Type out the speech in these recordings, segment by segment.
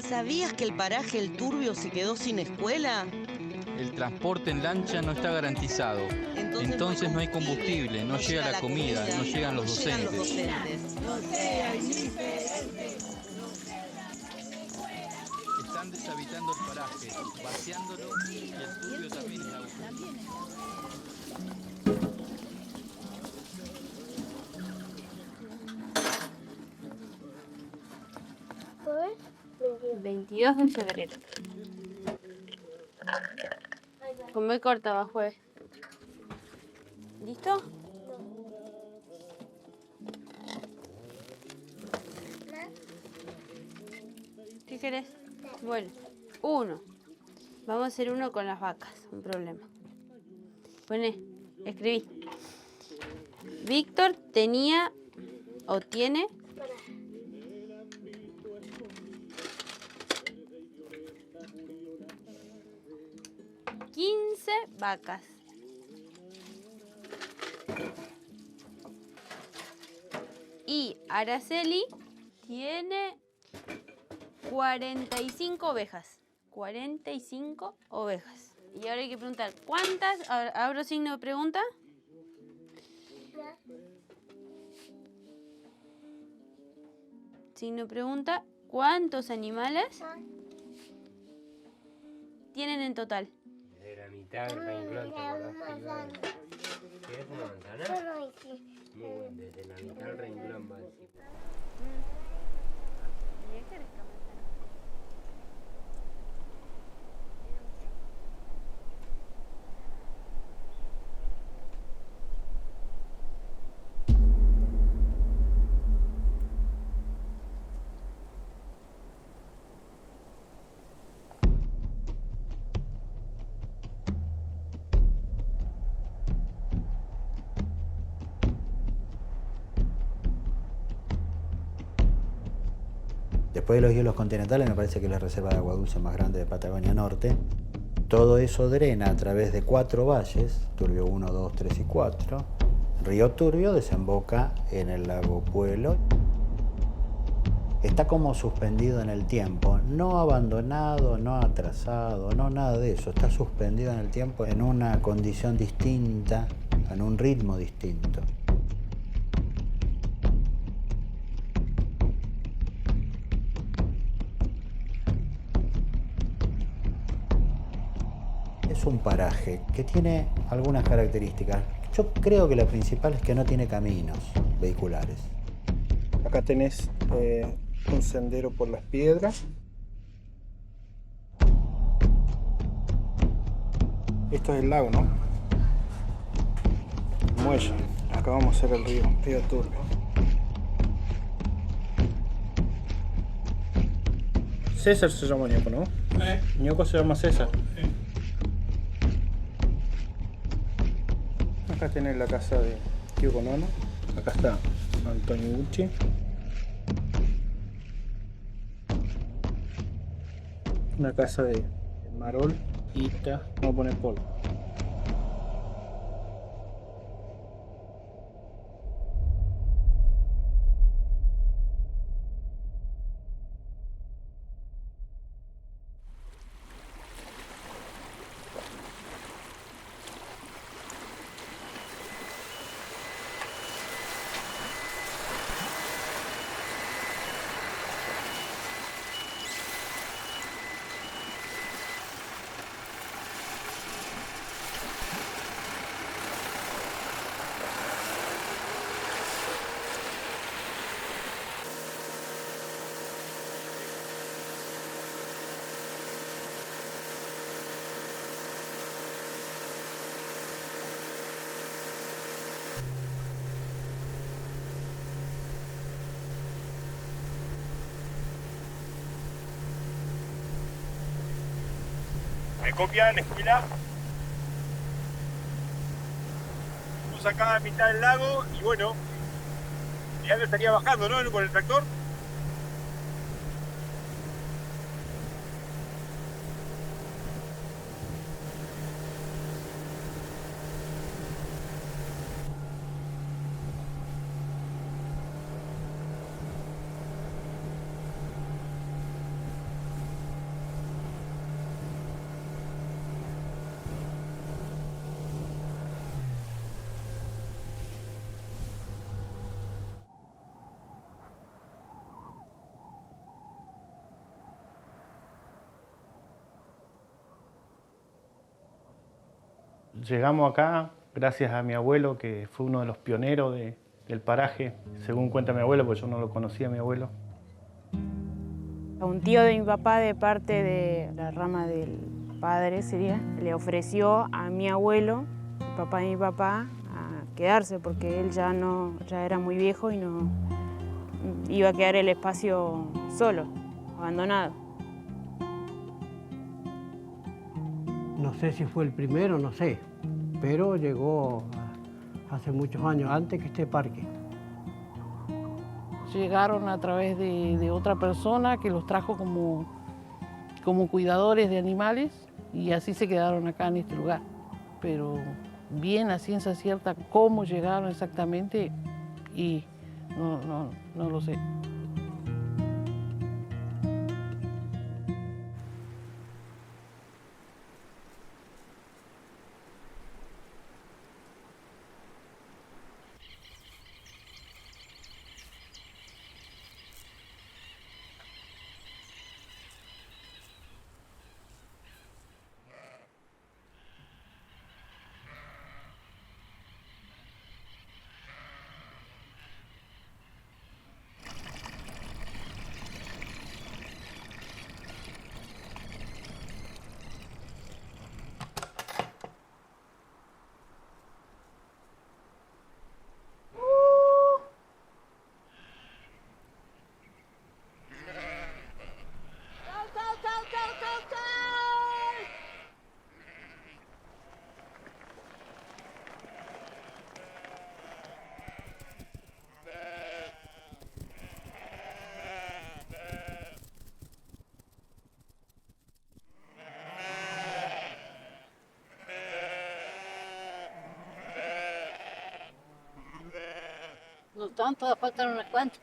¿Sabías que el paraje El Turbio se quedó sin escuela? El transporte en lancha no está garantizado. Entonces no hay combustible, no llega la comida, no llegan los docentes. Están deshabitando el paraje, vaciándolo y el turbio también está ocupado. 22 de febrero. Con B corta va jueves. ¿Listo? ¿Qué querés? Bueno, 1. Vamos a hacer 1 con las vacas, un problema. Poné, escribí. Víctor tenía o tiene 15 vacas. Y Araceli tiene 45 ovejas. 45 ovejas. Y ahora hay que preguntar, ¿cuántas? Abro signo de pregunta. Signo de pregunta, ¿cuántos animales tienen en total? De la mitad del renglón, ¿te acordás? ¿Quieres una manzana? Muy bueno, desde la mitad del renglón va a decir. Después de los hielos continentales, me parece que es la reserva de agua dulce más grande de Patagonia Norte. Todo eso drena a través de 4 valles, Turbio 1, 2, 3 y 4. Río Turbio desemboca en el lago Puelo. Está como suspendido en el tiempo, no abandonado, no atrasado, no nada de eso. Está suspendido en el tiempo en una condición distinta, en un ritmo distinto. Es un paraje que tiene algunas características. Yo creo que la principal es que no tiene caminos vehiculares. Acá tenés un sendero por las piedras. Esto es el lago, ¿no? El muelle. Acá vamos a hacer el río Turbio. César se llama Ñoco, ¿no? Ñoco se llama César. Acá tenés la casa de Kyoko Nono. Acá está Antonio Gucci. Una casa de Marol. Ita. Vamos a poner polvo. ¿Me copia la escuela? Estamos acá a mitad del lago y bueno, ya lo estaría bajando, ¿no? Con el tractor. Llegamos acá gracias a mi abuelo, que fue uno de los pioneros del paraje, según cuenta mi abuelo, porque yo no lo conocía a mi abuelo. Un tío de mi papá, de parte de la rama del padre sería, le ofreció a mi abuelo, el papá de mi papá, a quedarse porque él ya era muy viejo y no iba a quedar el espacio solo, abandonado. No sé si fue el primero, no sé, pero llegó hace muchos años, antes que este parque. Llegaron a través de otra persona que los trajo como cuidadores de animales y así se quedaron acá en este lugar. Pero bien a ciencia cierta cómo llegaron exactamente y no lo sé. No tanto, faltan unas cuantas.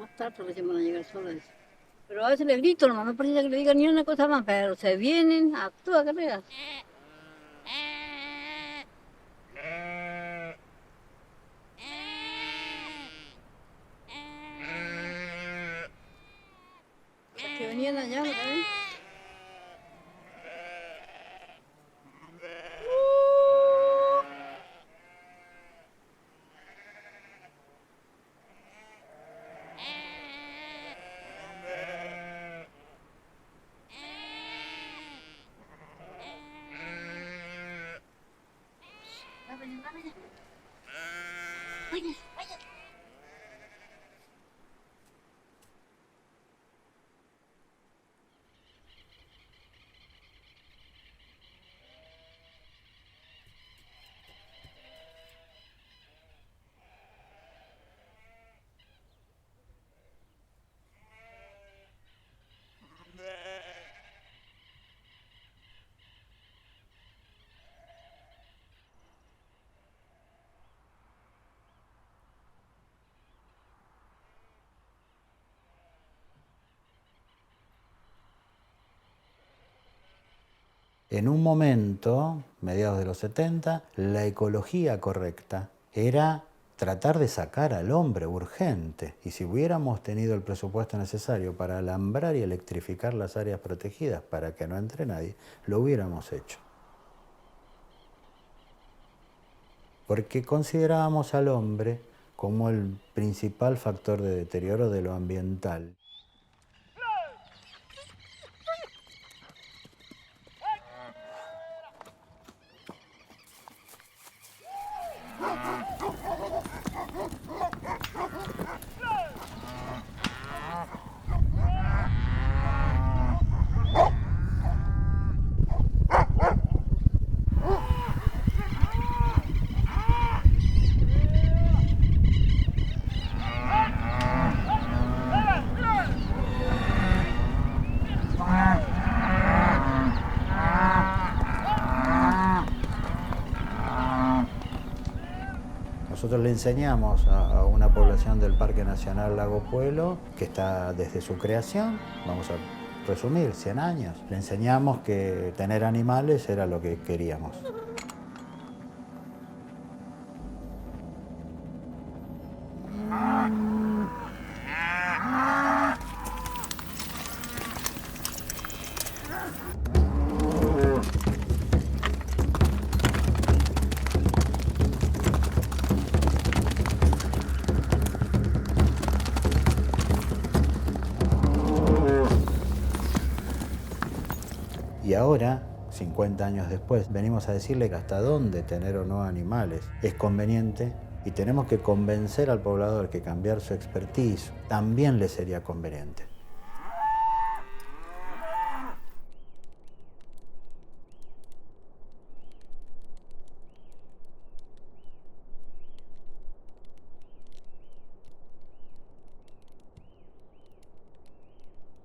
Más tarde recién van a llegar solas. Pero a veces les grito nomás, no parece que le digan ni una cosa más, pero se vienen a toda carrera. Que venían allá, ¿verdad? En un momento, mediados de los 70, la ecología correcta era tratar de sacar al hombre urgente. Y si hubiéramos tenido el presupuesto necesario para alambrar y electrificar las áreas protegidas para que no entre nadie, lo hubiéramos hecho. Porque considerábamos al hombre como el principal factor de deterioro de lo ambiental. Nosotros le enseñamos a una población del Parque Nacional Lago Puelo, que está desde su creación, vamos a resumir, 100 años. Le enseñamos que tener animales era lo que queríamos. Y ahora, 50 años después, venimos a decirle que hasta dónde tener o no animales es conveniente y tenemos que convencer al poblador que cambiar su expertise también le sería conveniente.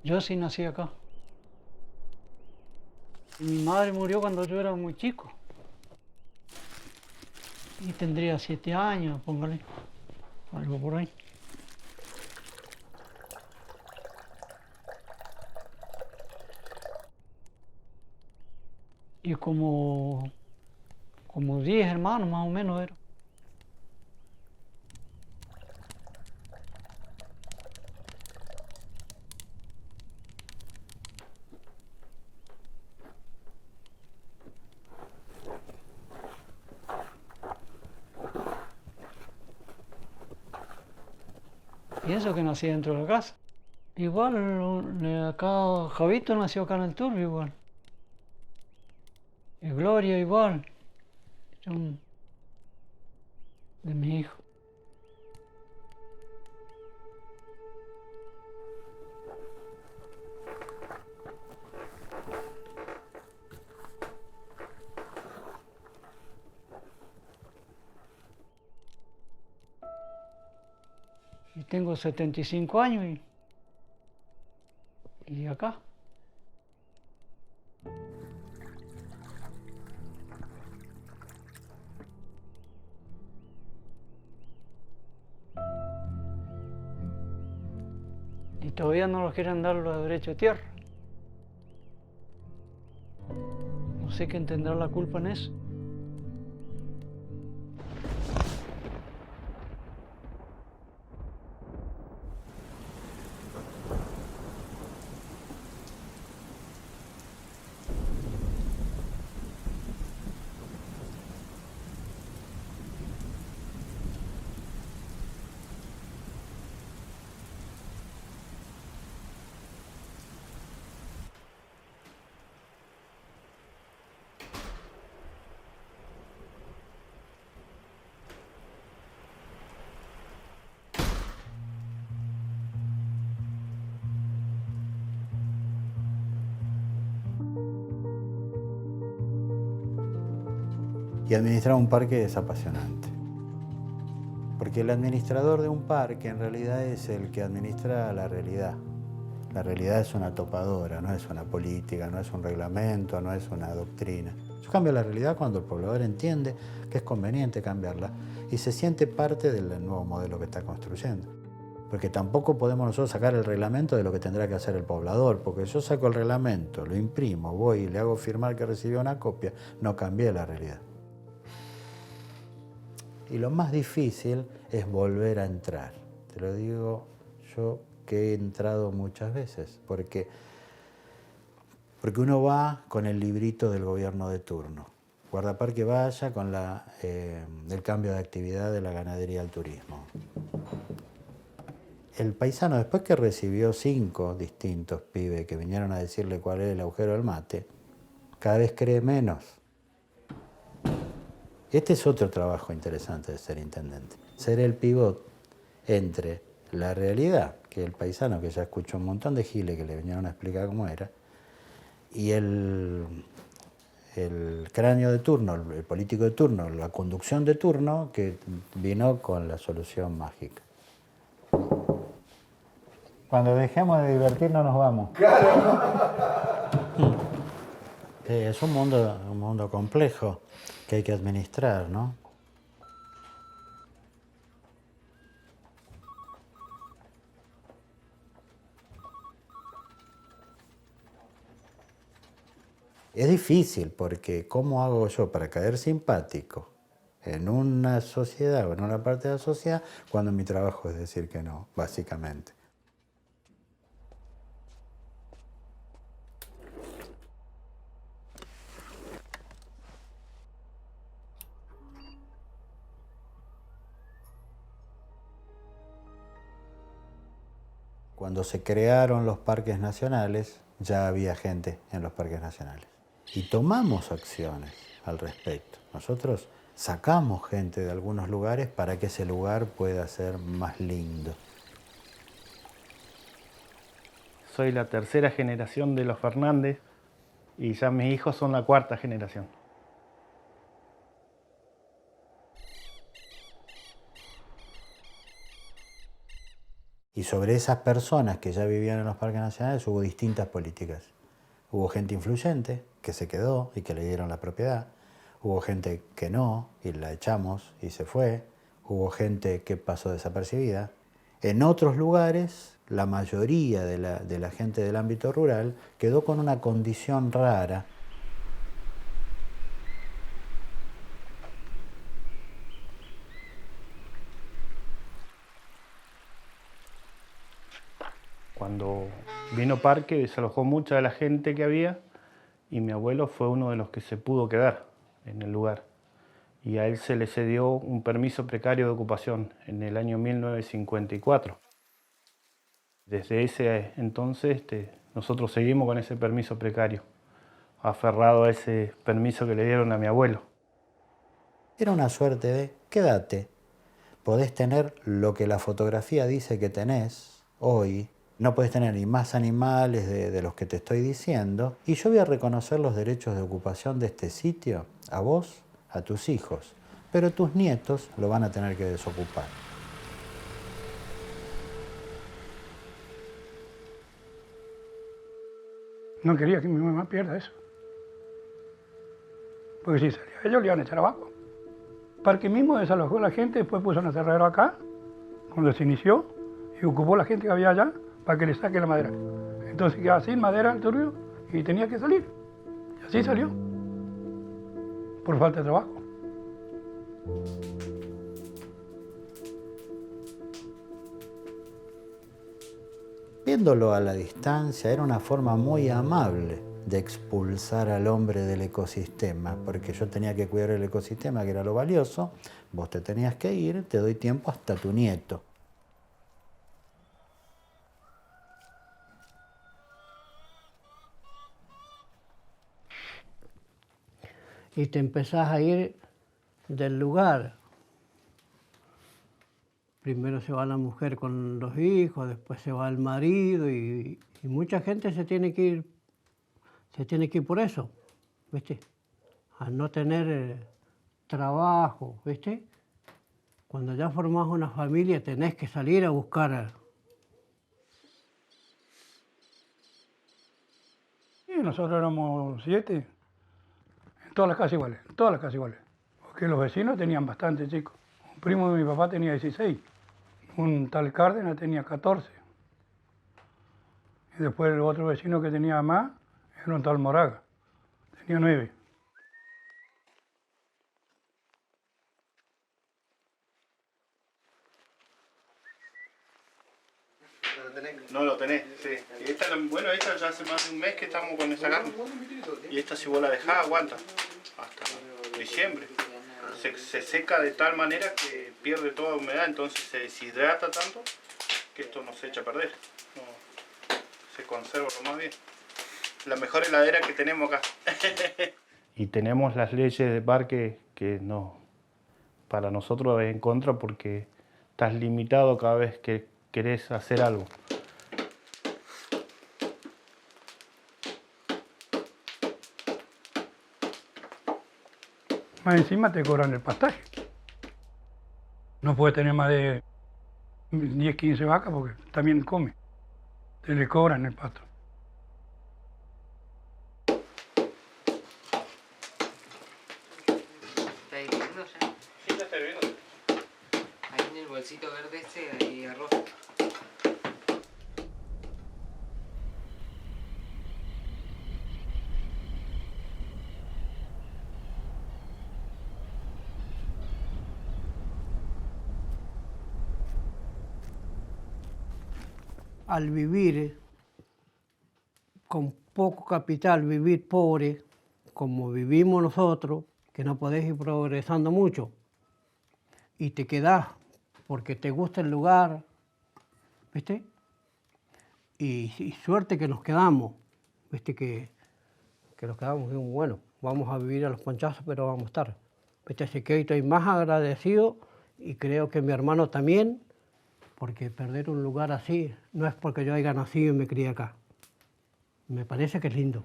Yo sí nací acá. Mi madre murió cuando yo era muy chico. Y tendría 7 años, póngale. Algo por ahí. Y como 10 hermanos más o menos era. Y eso que nací dentro de la casa. Igual, acá Javito nació acá en el Turbio igual. Y Gloria igual. Son de mi hijo. Y tengo 75 años y acá. Y todavía no nos quieren dar los derechos de tierra. No sé quién tendrá la culpa en eso. Y administrar un parque es apasionante. Porque el administrador de un parque en realidad es el que administra la realidad. La realidad es una topadora, no es una política, no es un reglamento, no es una doctrina. Yo cambio la realidad cuando el poblador entiende que es conveniente cambiarla y se siente parte del nuevo modelo que está construyendo. Porque tampoco podemos nosotros sacar el reglamento de lo que tendrá que hacer el poblador, porque yo saco el reglamento, lo imprimo, voy y le hago firmar que recibió una copia, no cambié la realidad. Y lo más difícil es volver a entrar. Te lo digo yo que he entrado muchas veces, porque uno va con el librito del gobierno de turno. Guardaparque vaya con el cambio de actividad de la ganadería al turismo. El paisano, después que recibió 5 distintos pibes que vinieron a decirle cuál es el agujero del mate, cada vez cree menos. Este es otro trabajo interesante de ser intendente. Ser el pivot entre la realidad, que el paisano que ya escuchó un montón de giles que le vinieron a explicar cómo era, y el cráneo de turno, el político de turno, la conducción de turno, que vino con la solución mágica. Cuando dejemos de divertirnos nos vamos. ¡Claro! Es un mundo complejo que hay que administrar, ¿no? Es difícil porque ¿cómo hago yo para caer simpático en una sociedad o en una parte de la sociedad cuando mi trabajo es decir que no, básicamente? Cuando se crearon los parques nacionales, ya había gente en los parques nacionales. Y tomamos acciones al respecto. Nosotros sacamos gente de algunos lugares para que ese lugar pueda ser más lindo. Soy la tercera generación de los Fernández y ya mis hijos son la cuarta generación. Y sobre esas personas que ya vivían en los parques nacionales hubo distintas políticas. Hubo gente influyente que se quedó y que le dieron la propiedad. Hubo gente que no y la echamos y se fue. Hubo gente que pasó desapercibida. En otros lugares, la mayoría de la gente del ámbito rural quedó con una condición rara. Cuando vino Parque desalojó mucha de la gente que había y mi abuelo fue uno de los que se pudo quedar en el lugar. Y a él se le cedió un permiso precario de ocupación en el año 1954. Desde ese entonces nosotros seguimos con ese permiso precario, aferrado a ese permiso que le dieron a mi abuelo. Era una suerte de quédate, podés tener lo que la fotografía dice que tenés hoy. No podés tener ni más animales de los que te estoy diciendo. Y yo voy a reconocer los derechos de ocupación de este sitio a vos, a tus hijos. Pero tus nietos lo van a tener que desocupar. No quería que mi mamá pierda eso. Porque si salía ellos le iban a echar abajo. Parque mismo desalojó a la gente, después puso un aserradero acá, cuando se inició, y ocupó la gente que había allá para que le saque la madera. Entonces quedaba sin madera el Turbio y tenía que salir. Y así salió, por falta de trabajo. Viéndolo a la distancia, era una forma muy amable de expulsar al hombre del ecosistema, porque yo tenía que cuidar el ecosistema, que era lo valioso, vos te tenías que ir, te doy tiempo hasta tu nieto. Y te empezás a ir del lugar. Primero se va la mujer con los hijos, después se va el marido y mucha gente se tiene que ir por eso, ¿viste? Al no tener trabajo, ¿viste? Cuando ya formás una familia tenés que salir a buscar. Y nosotros éramos 7. Todas las casas iguales, todas las casas iguales. Porque los vecinos tenían bastante chicos. Un primo de mi papá tenía 16. Un tal Cárdenas tenía 14. Y después el otro vecino que tenía más era un tal Moraga. Tenía 9. No lo tenés, sí. Y esta ya hace más de un mes que estamos con esa carne. Y esta si vos la dejás aguanta hasta diciembre. Se seca de tal manera que pierde toda humedad, entonces se deshidrata tanto que esto no se echa a perder. No, se conserva lo más bien. La mejor heladera que tenemos acá. Y tenemos las leyes de parque que no, para nosotros es en contra porque estás limitado cada vez que querés hacer algo. Más encima te cobran el pastaje. No puedes tener más de 10, 15 vacas porque también come. Te le cobran el pasto. ¿Está hirviendo ya? Sí, ya está hirviendo. Ahí en el bolsito verde ese hay arroz. al vivir con poco capital, vivir pobre, como vivimos nosotros, que no podés ir progresando mucho, y te quedás porque te gusta el lugar, ¿viste? Y suerte que nos quedamos, ¿viste? Que nos quedamos, digo, bueno, vamos a vivir a los ponchazos, pero vamos a estar. ¿Viste? Así que hoy estoy más agradecido y creo que mi hermano también, porque perder un lugar así no es porque yo haya nacido y me crié acá. Me parece que es lindo.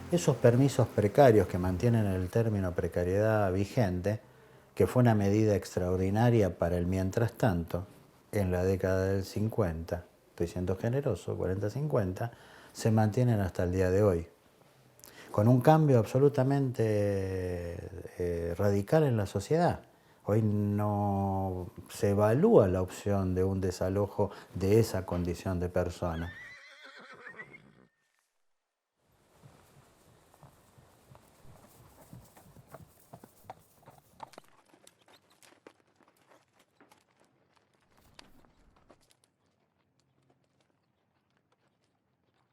Esos permisos precarios que mantienen el término precariedad vigente, que fue una medida extraordinaria para el mientras tanto, en la década del 50, estoy siendo generoso, 40-50, se mantienen hasta el día de hoy. Con un cambio absolutamente radical en la sociedad. Hoy no se evalúa la opción de un desalojo de esa condición de persona.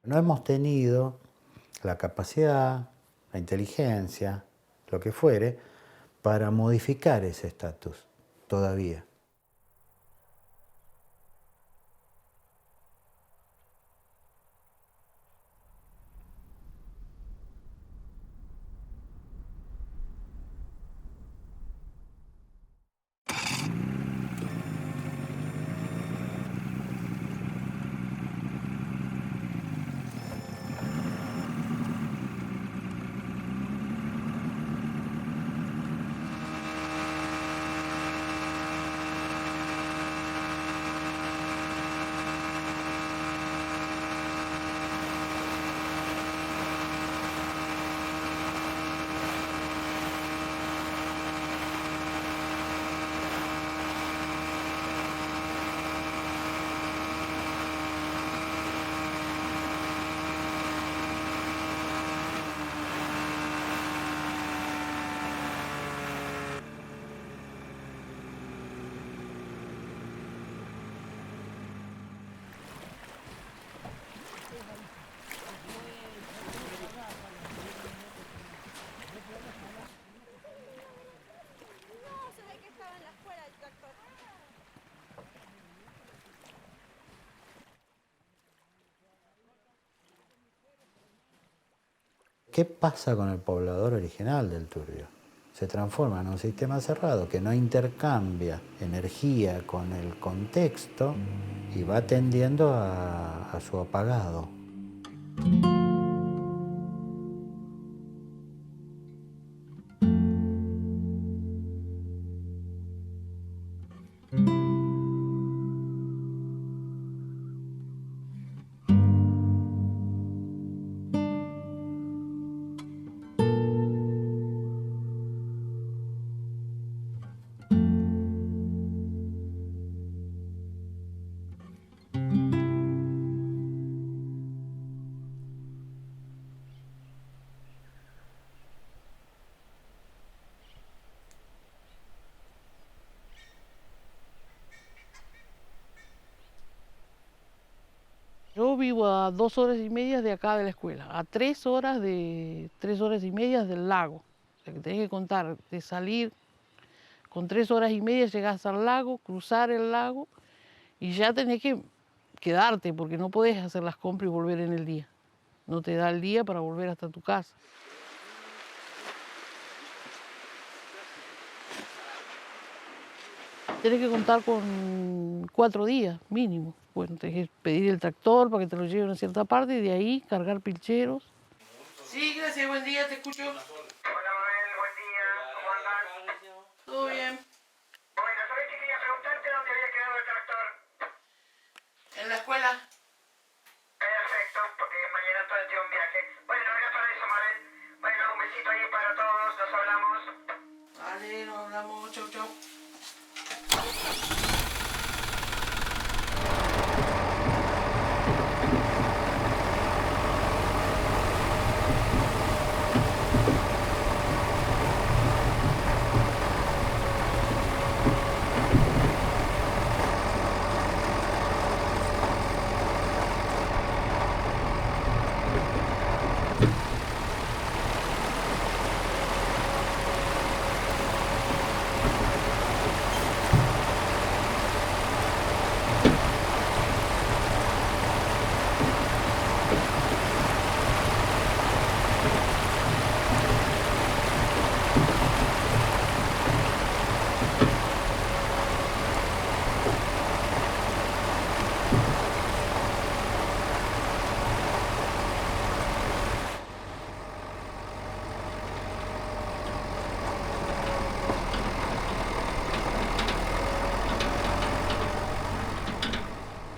No hemos tenido la capacidad, la inteligencia, lo que fuere, para modificar ese estatus todavía. ¿Qué pasa con el poblador original del Turbio? Se transforma en un sistema cerrado que no intercambia energía con el contexto y va tendiendo a su apagado. Yo vivo a 2 horas y media de acá de la escuela, a 3 horas y media del lago. O sea que tenés que contar de salir con 3 horas y media, llegás al lago, cruzar el lago y ya tenés que quedarte porque no podés hacer las compras y volver en el día. No te da el día para volver hasta tu casa. Tenés que contar con 4 días mínimo. Bueno, tenés que pedir el tractor para que te lo lleven a cierta parte y de ahí cargar pilcheros. Sí, gracias, buen día, te escucho. Hola, Mabel, buen día, ¿cómo andás? Todo bien. escuela? Perfecto, porque mañana todo el día un viaje. Bueno, era para eso, Mabel. Bueno, un besito ahí para todos, nos hablamos. Vale, nos hablamos, chau, chau.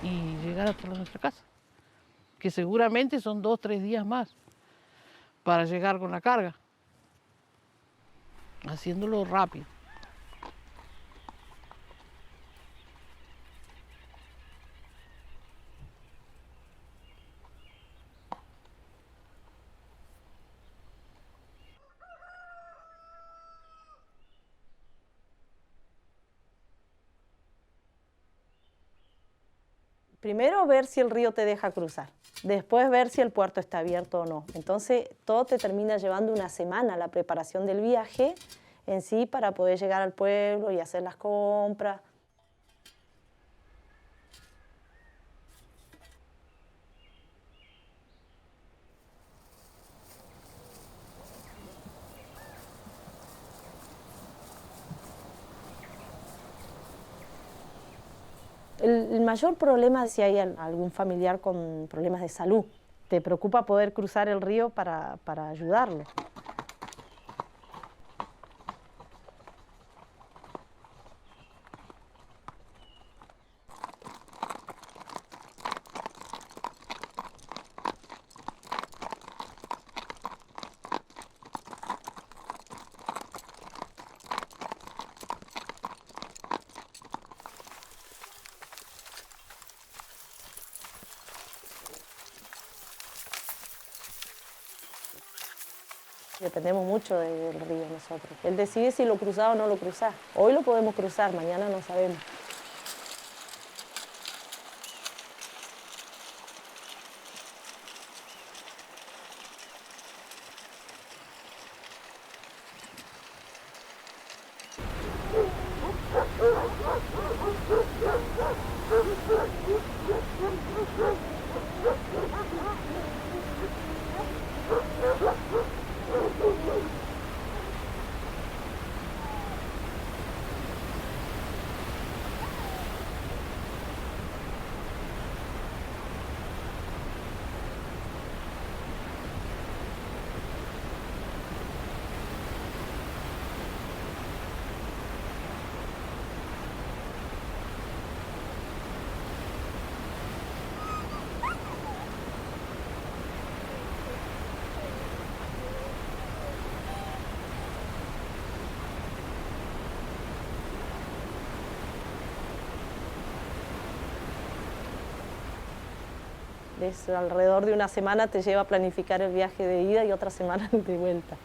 Y llegar hasta nuestra casa, que seguramente son 2 o 3 días más para llegar con la carga, haciéndolo rápido. Primero ver si el río te deja cruzar, después ver si el puerto está abierto o no. Entonces todo te termina llevando una semana la preparación del viaje en sí para poder llegar al pueblo y hacer las compras. El mayor problema es si hay algún familiar con problemas de salud. Te preocupa poder cruzar el río para ayudarlo. Dependemos mucho del río nosotros. Él decide si lo cruzás o no lo cruzás. Hoy lo podemos cruzar, mañana no sabemos. Es alrededor de una semana te lleva a planificar el viaje de ida y otra semana de vuelta.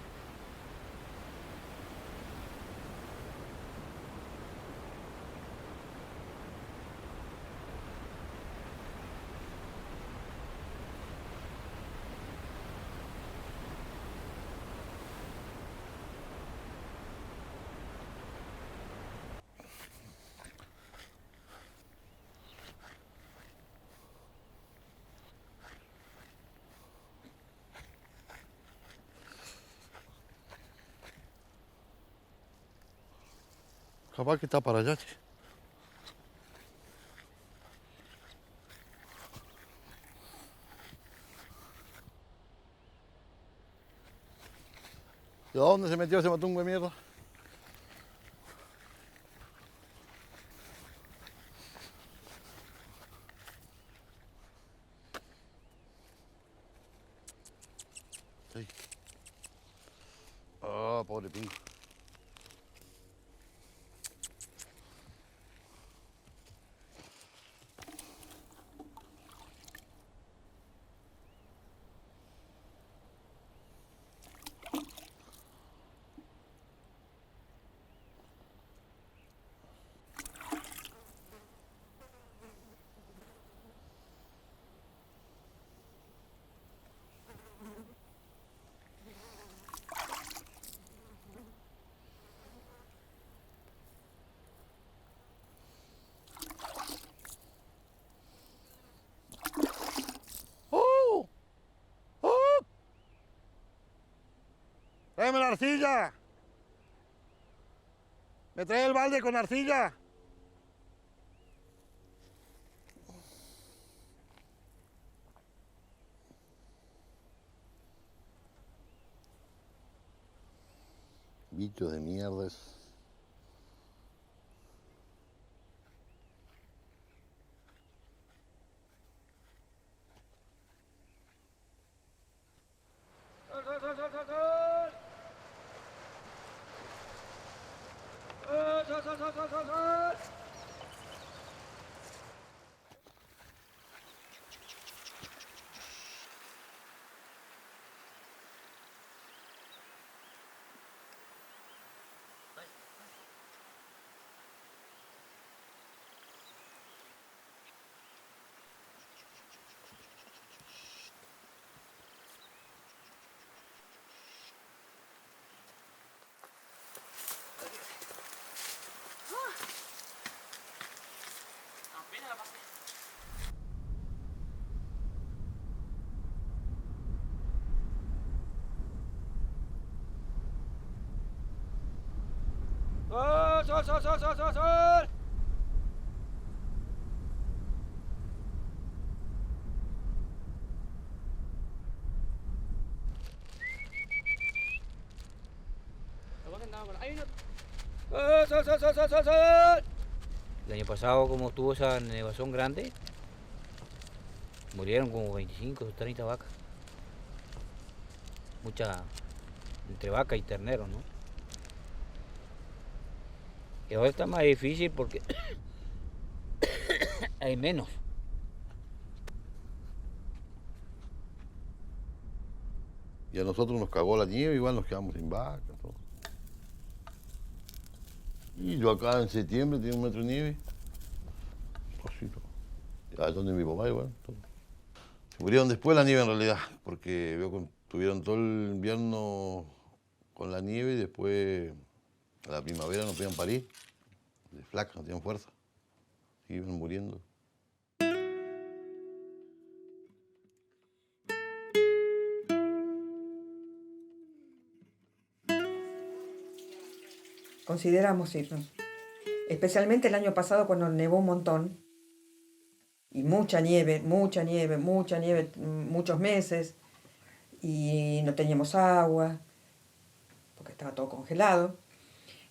Capaz que está para allá. ¿Y a dónde se metió ese matungo de mierda? Sí. Ah, pobre pingo. ¡Tráeme la arcilla! ¿Me trae el balde con arcilla? Bicho de mierda eso. ¡Sol! El año pasado, como tuvo esa nevazón grande, murieron como 25 o 30 vacas. Mucha, entre vaca y ternero, ¿no? Y ahora está más difícil porque hay menos. Y a nosotros nos cagó la nieve, igual nos quedamos sin vaca, todo. Y yo acá en septiembre tenía 1 metro de nieve. Así, todo. Allá donde mi papá igual. Todo. Se murieron después la nieve en realidad, porque veo que tuvieron todo el invierno con la nieve y después a la primavera no podían parir. De flacas, no tenían fuerza. Y iban muriendo. Consideramos irnos. Especialmente el año pasado cuando nevó un montón. Y mucha nieve, muchos meses. Y no teníamos agua, porque estaba todo congelado.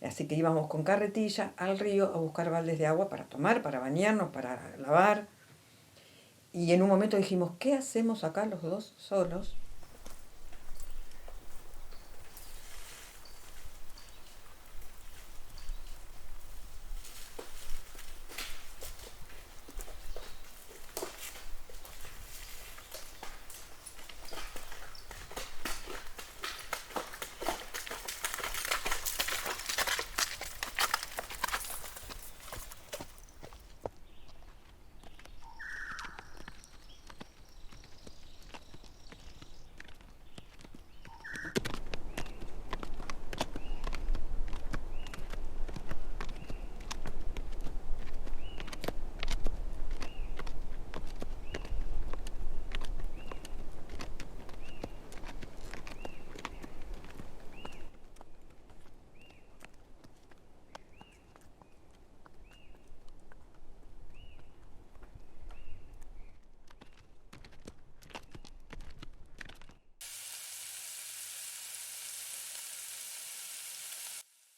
Así que íbamos con carretilla al río a buscar baldes de agua para tomar, para bañarnos, para lavar. Y en un momento dijimos, ¿qué hacemos acá los dos solos?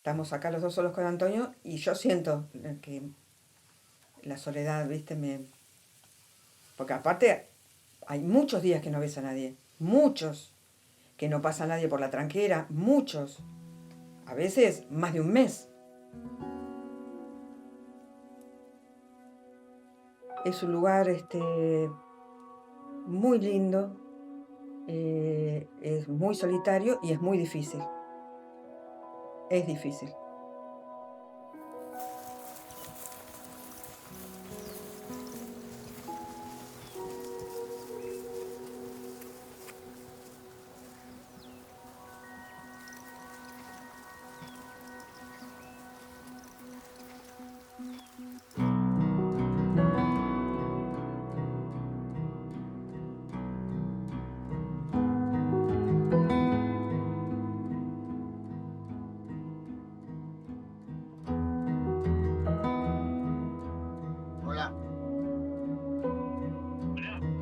Estamos acá los dos solos con Antonio y yo siento que la soledad, ¿viste? Porque aparte hay muchos días que no ves a nadie, muchos, que no pasa nadie por la tranquera, muchos, a veces más de un mes. Es un lugar muy lindo, es muy solitario y es muy difícil. Es difícil.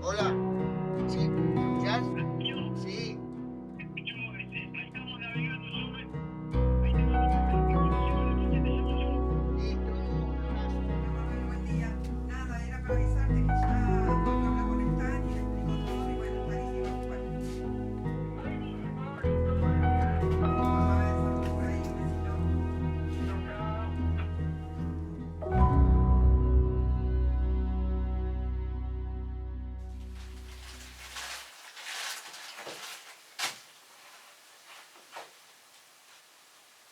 Hola. ¿Sí? ¿Me escuchás? Sí.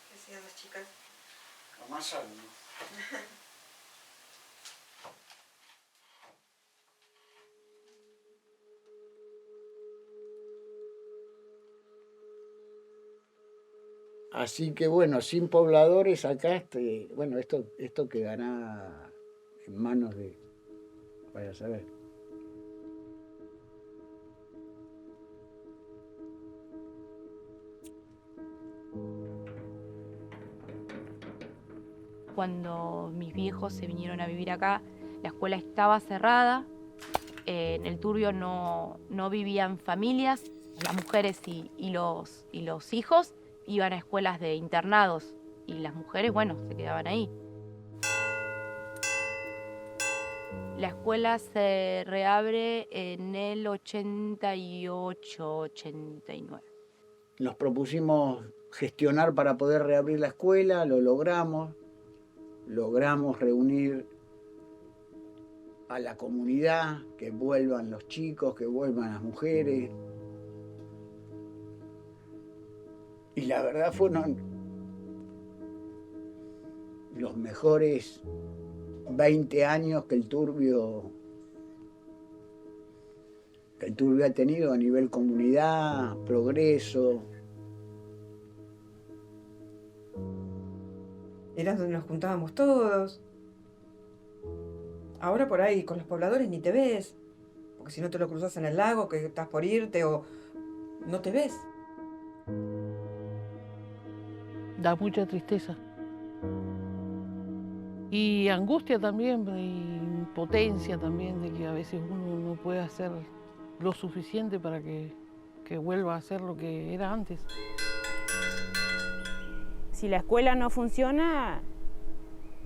¿Qué hacían las chicas? Amasando. Así que bueno, sin pobladores acá, bueno, esto quedará en manos de, vaya a saber. Cuando mis viejos se vinieron a vivir acá, la escuela estaba cerrada, en el Turbio no vivían familias, las mujeres y los hijos iban a escuelas de internados y las mujeres, bueno, se quedaban ahí. La escuela se reabre en el 88, 89. Nos propusimos gestionar para poder reabrir la escuela, lo logramos. Logramos reunir a la comunidad, que vuelvan los chicos, que vuelvan las mujeres. Y la verdad fueron los mejores 20 años que el Turbio ha tenido a nivel comunidad, progreso. Era donde nos juntábamos todos. Ahora por ahí con los pobladores ni te ves, porque si no te lo cruzas en el lago, que estás por irte o no te ves. Da mucha tristeza. Y angustia también, y impotencia también de que a veces uno no puede hacer lo suficiente para que vuelva a ser lo que era antes. Si la escuela no funciona,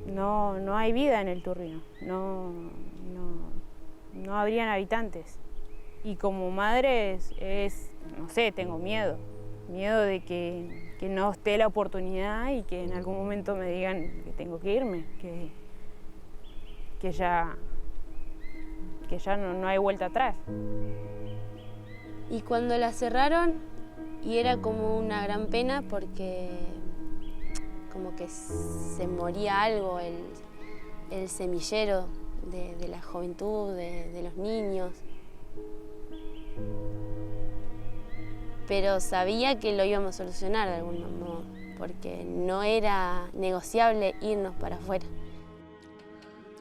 no hay vida en el Turbio, no habrían habitantes. Y como madre no sé, tengo miedo de que no esté la oportunidad y que en algún momento me digan que tengo que irme, que ya no hay vuelta atrás. Y cuando la cerraron, y era como una gran pena porque como que se moría algo, el semillero de la juventud, de los niños. Pero sabía que lo íbamos a solucionar de algún modo, porque no era negociable irnos para afuera.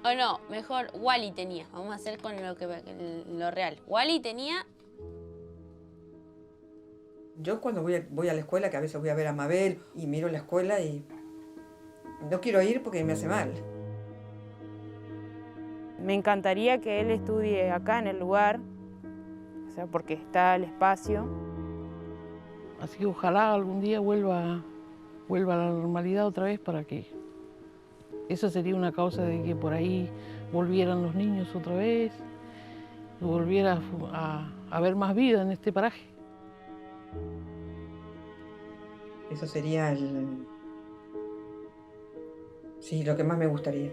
O no, mejor Wally tenía, vamos a hacer con lo real. Wally tenía. Yo cuando voy a la escuela, que a veces voy a ver a Mabel y miro la escuela y no quiero ir porque me hace mal. Me encantaría que él estudie acá en el lugar, o sea, porque está el espacio. Así que ojalá algún día vuelva a la normalidad otra vez para que esa sería una causa de que por ahí volvieran los niños otra vez, y volviera a haber más vida en este paraje. Eso sería sí, lo que más me gustaría.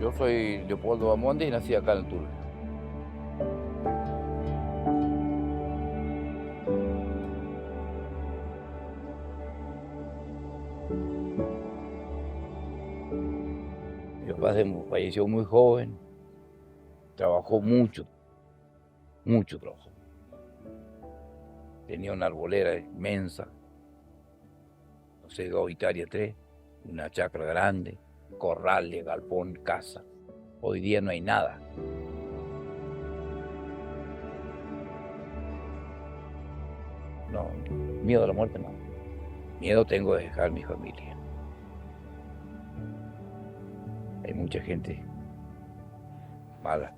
Yo soy Leopoldo Bamonde y nací acá en el Turbio. Mi papá falleció muy joven, trabajó mucho trabajó. Tenía una arbolera inmensa, no sé, Gauitaria 3, una chacra grande, corrales, galpón, casa. Hoy día no hay nada. No, miedo a la muerte no. Miedo tengo de dejar mi familia. Hay mucha gente mala.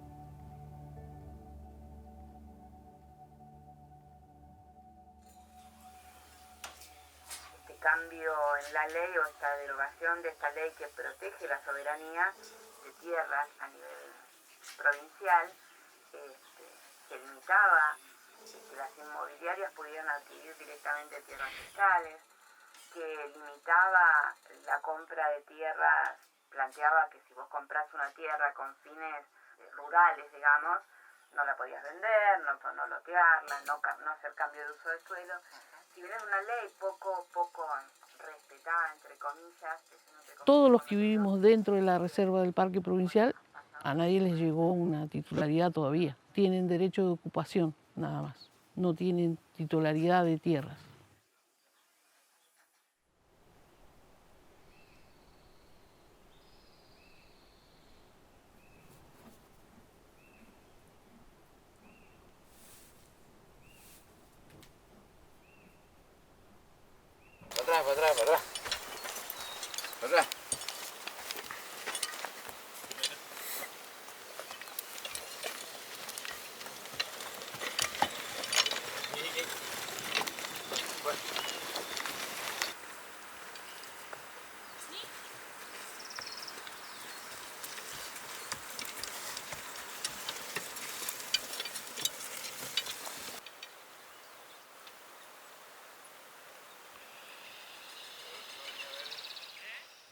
Cambio en la ley o esta derogación de esta ley que protege la soberanía de tierras a nivel provincial, que limitaba que las inmobiliarias pudieran adquirir directamente tierras fiscales, que limitaba la compra de tierras, planteaba que si vos compras una tierra con fines rurales, digamos, no la podías vender, no lotearla, no hacer cambio de uso de suelo. Si bien es una ley poco respetada, entre comillas. Todos los que vivimos dentro de la reserva del Parque Provincial, a nadie les llegó una titularidad todavía. Tienen derecho de ocupación, nada más. No tienen titularidad de tierras. Para atrás.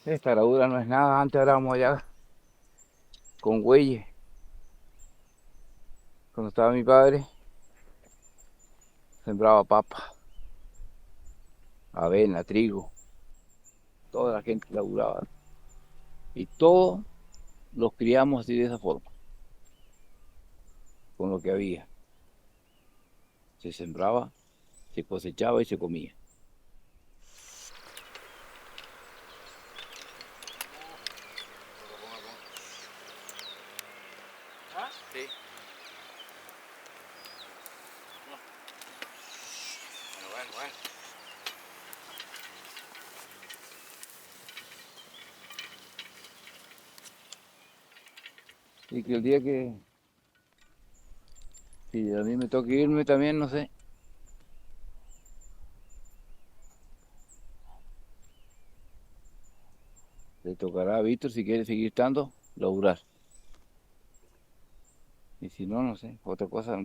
Esta herradura no es nada, antes hablábamos allá con güeyes. Cuando estaba mi padre, sembraba papa, avena, trigo, toda la gente laburaba. Y todos los criamos así de esa forma, con lo que había. Se sembraba, se cosechaba y se comía. Sí. Bueno. Y que el día que si a mí me toca irme también, no sé. Le tocará a Víctor, si quiere seguir estando, laburar. Y si no, no sé, otra cosa.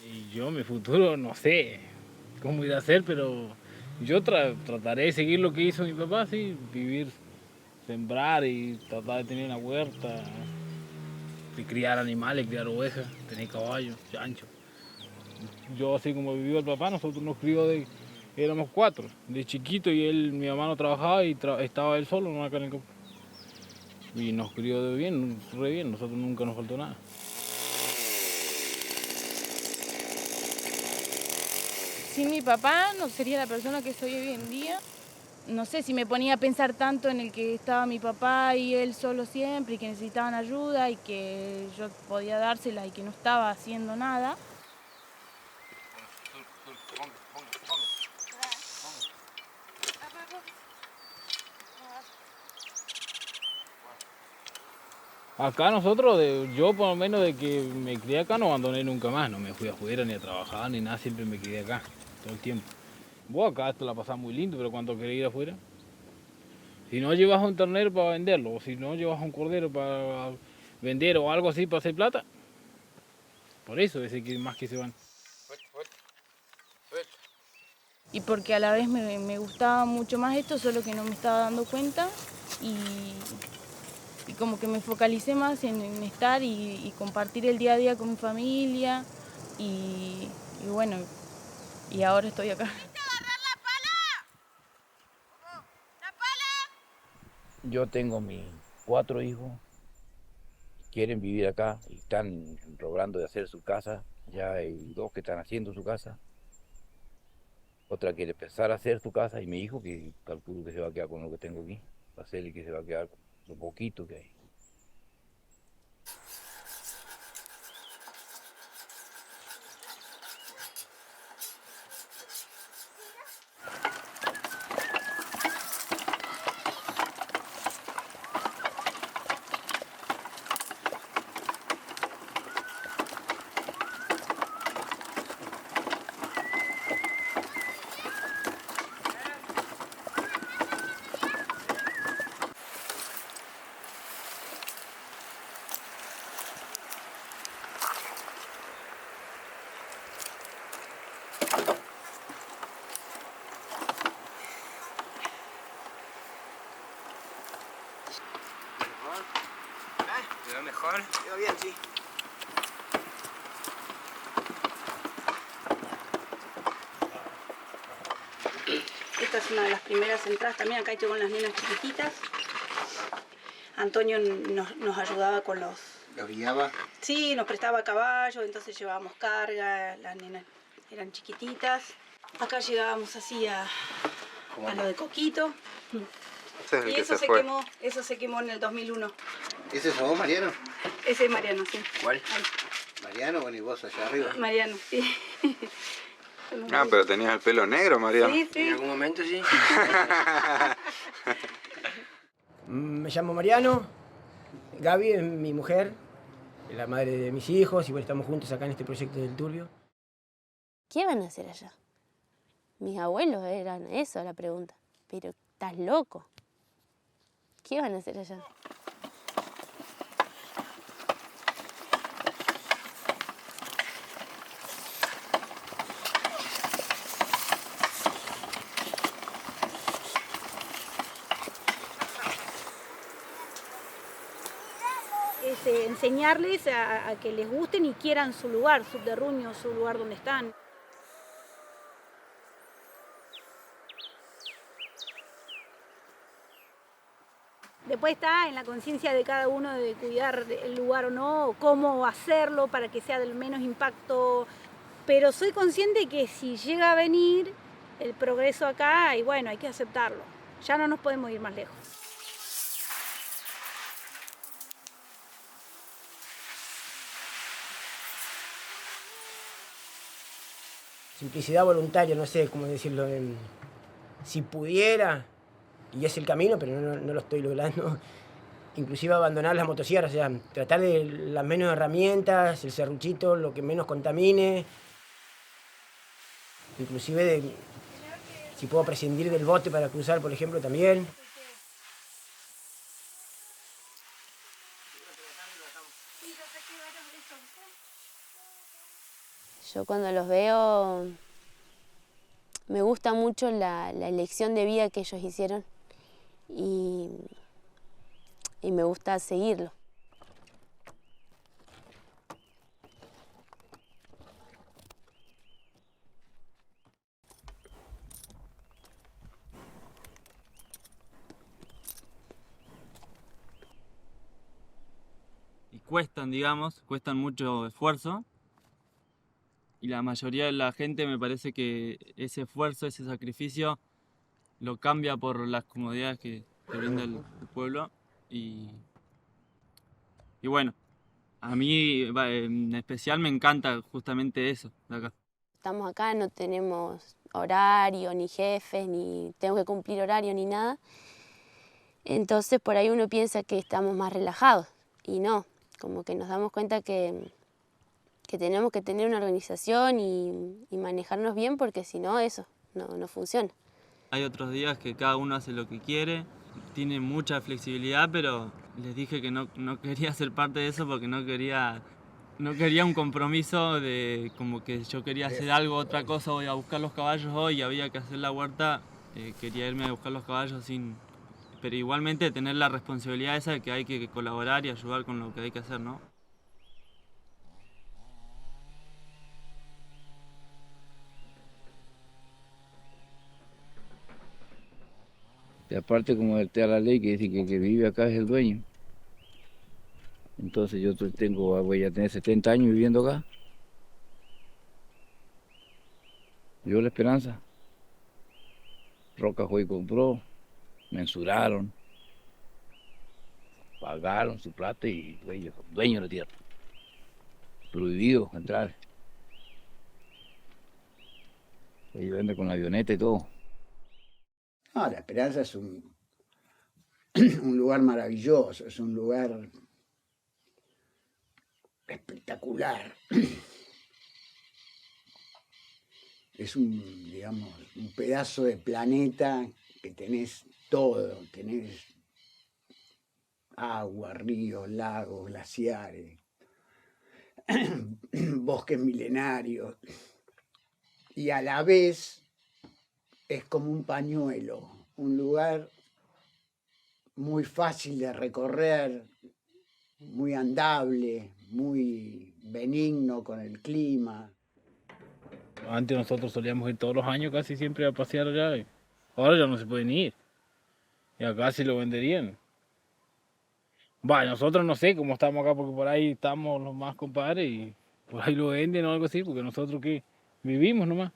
Y yo, mi futuro, no sé cómo irá a ser, pero yo trataré de seguir lo que hizo mi papá, sí, vivir, sembrar y tratar de tener una huerta, de criar animales, criar ovejas, tener caballos, chanchos. Yo, así como vivió el papá, nosotros nos crió éramos 4, de chiquito, y mi mamá no trabajaba y estaba él solo, no acá en el campo. Y nos crió de bien, re bien, nosotros nunca nos faltó nada. Sin mi papá no sería la persona que soy hoy en día. No sé si me ponía a pensar tanto en el que estaba mi papá y él solo siempre y que necesitaban ayuda y que yo podía dársela y que no estaba haciendo nada. Acá nosotros, yo por lo menos de que me crié acá no abandoné nunca más, no me fui afuera ni a trabajar ni nada, siempre me crié acá, todo el tiempo. Vos acá esto la pasás muy lindo, pero cuando querés ir afuera, si no llevas un ternero para venderlo, o si no llevas un cordero para vender o algo así para hacer plata, por eso es que más que se van. Y porque a la vez me gustaba mucho más esto, solo que no me estaba dando cuenta y como que me focalicé más en estar y compartir el día a día con mi familia y bueno, y ahora estoy acá. Yo tengo mis 4 hijos, quieren vivir acá y están logrando de hacer su casa. Ya hay 2 que están haciendo su casa. Otra quiere empezar a hacer su casa y mi hijo que calculo que se va a quedar con lo que tengo aquí. Va a ser el que se va a quedar con lo poquito que hay. ¿Quedó mejor? Quedó bien, sí. Esta es una de las primeras entradas también. Acá estoy con las nenas chiquititas. Antonio nos ayudaba con los... ¿Los guiaba? Sí, nos prestaba caballo, entonces llevábamos carga, las nenas eran chiquititas. Acá llegábamos así a lo de Coquito. Y eso se quemó en el 2001. ¿Ese es vos, Mariano? Ese es Mariano, sí. ¿Cuál? Ahí. Mariano, bueno, y vos allá arriba. Mariano, sí. Ah, pero tenías el pelo negro, Mariano. Sí, sí. En algún momento sí. Me llamo Mariano. Gaby es mi mujer, es la madre de mis hijos, y bueno, estamos juntos acá en este proyecto del Turbio. ¿Qué van a hacer allá? Mis abuelos eran eso la pregunta. Pero estás loco. ¿Qué van a hacer allá? Es enseñarles a que les gusten y quieran su lugar, su terruño, su lugar donde están. Después está en la conciencia de cada uno de cuidar el lugar o no, o cómo hacerlo para que sea del menos impacto. Pero soy consciente que si llega a venir el progreso acá, y bueno, hay que aceptarlo. Ya no nos podemos ir más lejos. Simplicidad voluntaria, no sé cómo decirlo. Si pudiera, y es el camino, pero no lo estoy logrando, inclusive abandonar las motosierras, o sea, tratar de las menos herramientas, el serruchito, lo que menos contamine, inclusive si puedo prescindir del bote para cruzar, por ejemplo, también. Yo cuando los veo me gusta mucho la elección de vida que ellos hicieron y me gusta seguirlo. Y cuestan, digamos, cuestan mucho esfuerzo. Y la mayoría de la gente me parece que ese esfuerzo, ese sacrificio, lo cambia por las comodidades que brinda el pueblo. Y bueno, a mí en especial me encanta justamente eso de acá. Estamos acá, no tenemos horario, ni jefes, ni tengo que cumplir horario, ni nada. Entonces por ahí uno piensa que estamos más relajados y no, como que nos damos cuenta que tenemos que tener una organización y manejarnos bien porque si no eso no funciona. Hay otros días que cada uno hace lo que quiere, tiene mucha flexibilidad, pero les dije que no quería ser parte de eso porque no quería un compromiso de como que yo quería hacer algo, otra cosa, voy a buscar los caballos hoy, había que hacer la huerta, quería irme a buscar los caballos pero igualmente tener la responsabilidad esa de que hay que colaborar y ayudar con lo que hay que hacer, ¿no? Y aparte, como está la ley que dice que el que vive acá es el dueño. Entonces yo voy a tener 70 años viviendo acá. Yo la esperanza. Roca fue y compró, mensuraron, pagaron su plata y ellos son dueños de la tierra. Prohibido entrar. Ellos andan con la avioneta y todo. No, La Esperanza es un lugar maravilloso, es un lugar espectacular. Es digamos, un pedazo de planeta que tenés todo, tenés agua, ríos, lagos, glaciares, bosques milenarios, y a la vez es como un pañuelo, un lugar muy fácil de recorrer, muy andable, muy benigno con el clima. Antes nosotros solíamos ir todos los años casi siempre a pasear allá. Ahora ya no se pueden ir. Y acá sí lo venderían. Nosotros no sé cómo estamos acá porque por ahí estamos los más compadres y por ahí lo venden o algo así, porque nosotros ¿qué? Vivimos nomás.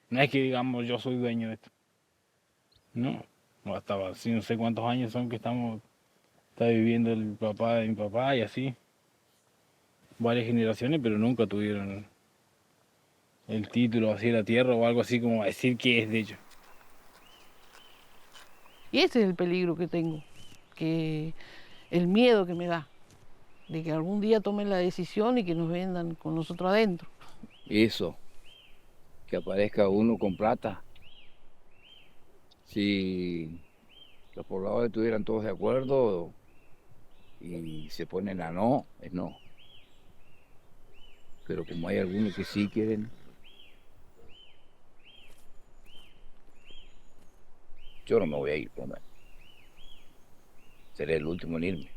No es que digamos yo soy dueño de esto. No. Hasta así no sé cuántos años son que está viviendo el papá de mi papá y así. Varias generaciones, pero nunca tuvieron el título así de la tierra o algo así como a decir que es de ellos. Y ese es el peligro que tengo, que el miedo que me da, de que algún día tomen la decisión y que nos vendan con nosotros adentro. Eso, que aparezca uno con plata. Si los pobladores estuvieran todos de acuerdo y se ponen a no, es no. Pero como hay algunos que sí quieren, yo no me voy a ir, por lo menos. Seré el último en irme.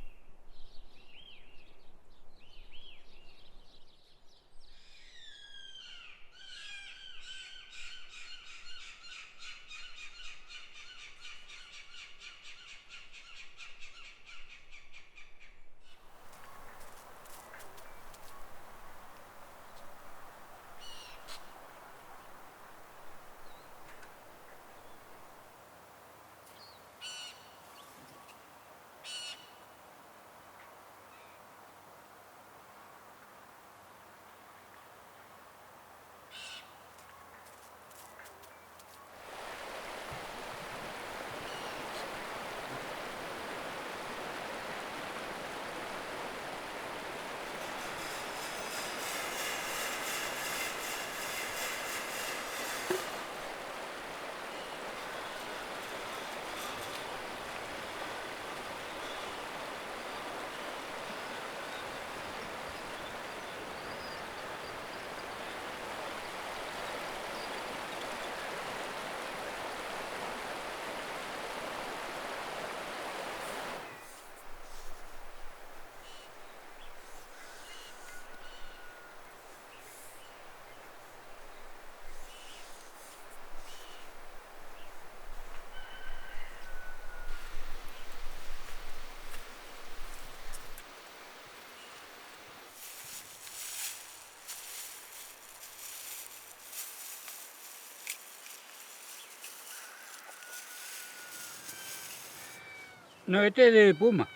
No, este es de Puma.